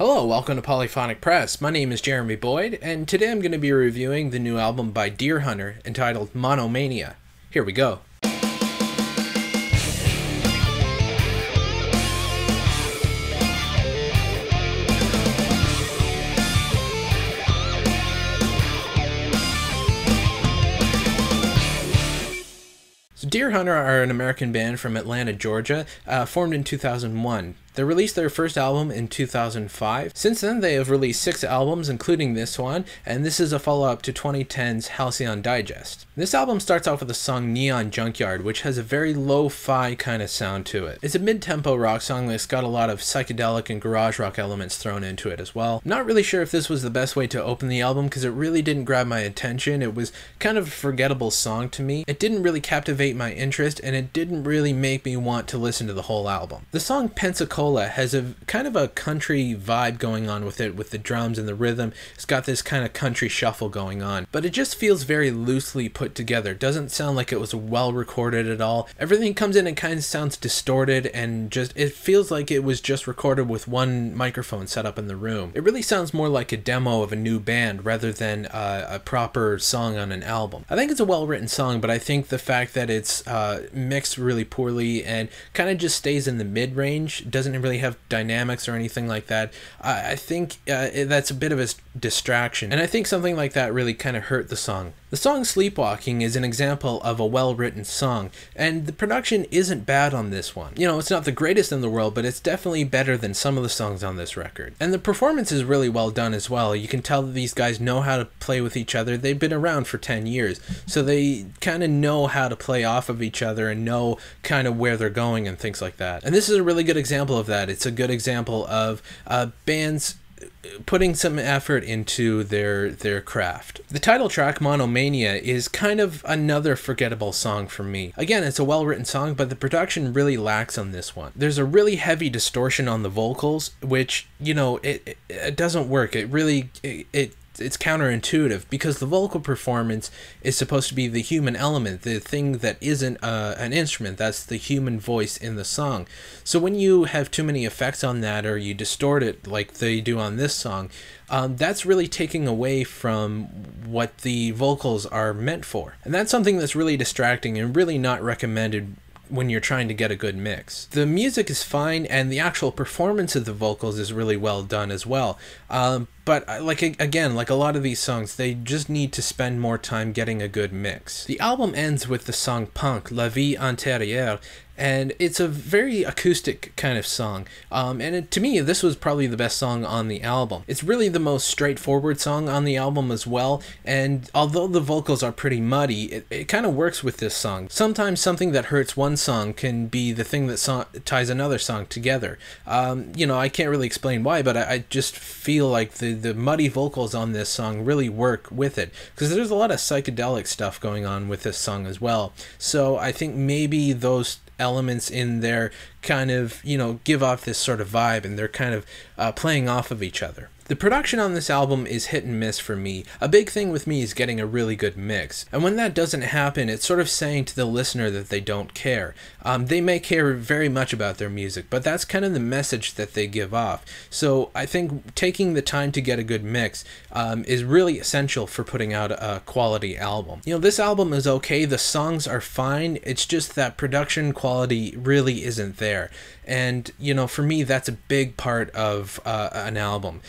Hello, welcome to Polyphonic Press. My name is Jeremy Boyd, and today I'm going to be reviewing the new album by Deerhunter entitled Monomania. Here we go. Deerhunter are an American band from Atlanta, Georgia, formed in 2001. They released their first album in 2005. Since then, they have released 6 albums, including this one, and this is a follow-up to 2010's Halcyon Digest. This album starts off with the song Neon Junkyard, which has a very lo-fi kind of sound to it. It's a mid-tempo rock song that's got a lot of psychedelic and garage rock elements thrown into it as well. I'm not really sure if this was the best way to open the album because it really didn't grab my attention. It was kind of a forgettable song to me. It didn't really captivate my interest, and it didn't really make me want to listen to the whole album. The song Pensacola has a kind of a country vibe going on with it, with the drums and the rhythm. It's got this kind of country shuffle going on, but it just feels very loosely put together. It doesn't sound like it was well recorded at all. Everything comes in and kind of sounds distorted, and just it feels like it was just recorded with one microphone set up in the room. It really sounds more like a demo of a new band rather than a proper song on an album. I think it's a well-written song, but I think the fact that it's mixed really poorly and kind of just stays in the mid-range, doesn't really have dynamics or anything like that. I think that's a bit of a distraction, and I think something like that really kind of hurt the song. The song Sleepwalking is an example of a well-written song, and the production isn't bad on this one. You know, it's not the greatest in the world, but it's definitely better than some of the songs on this record. And the performance is really well done as well. You can tell that these guys know how to play with each other. They've been around for 10 years, so they kind of know how to play off of each other and know kind of where they're going and things like that. And this is a really good example of that. It's a good example of bands putting some effort into their craft. The title track, Monomania, is kind of another forgettable song for me. Again, it's a well-written song, but the production really lacks on this one. There's a really heavy distortion on the vocals, which, you know, it doesn't work. It's counterintuitive because the vocal performance is supposed to be the human element, the thing that isn't an instrument. That's the human voice in the song. So when you have too many effects on that, or you distort it like they do on this song, that's really taking away from what the vocals are meant for. And that's something that's really distracting and really not recommended when you're trying to get a good mix. The music is fine, and the actual performance of the vocals is really well done as well. But like a lot of these songs, they just need to spend more time getting a good mix. The album ends with the song Punk, La Vie Antérieure, and it's a very acoustic kind of song. To me, this was probably the best song on the album. It's really the most straightforward song on the album as well, and although the vocals are pretty muddy, it kind of works with this song. Sometimes something that hurts one song can be the thing that ties another song together. You know, I can't really explain why, but I just feel like the muddy vocals on this song really work with it, because there's a lot of psychedelic stuff going on with this song as well. So I think maybe those elements in there kind of, you know, give off this sort of vibe, and they're kind of playing off of each other. The production on this album is hit and miss for me. A big thing with me is getting a really good mix. And when that doesn't happen, it's sort of saying to the listener that they don't care. They may care very much about their music, but that's kind of the message that they give off. So I think taking the time to get a good mix is really essential for putting out a quality album. You know, this album is okay. The songs are fine. It's just that production quality really isn't there. And, you know, for me, that's a big part of an album.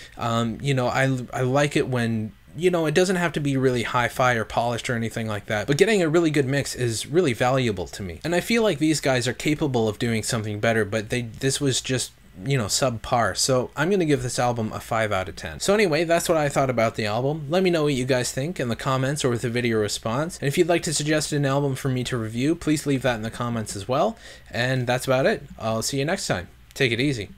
You know, I like it when, you know, it doesn't have to be really hi-fi or polished or anything like that, but getting a really good mix is really valuable to me. And I feel like these guys are capable of doing something better, but this was just, you know, subpar. So I'm going to give this album a 5 out of 10. So anyway, that's what I thought about the album. Let me know what you guys think in the comments or with a video response. And if you'd like to suggest an album for me to review, please leave that in the comments as well. And that's about it. I'll see you next time. Take it easy.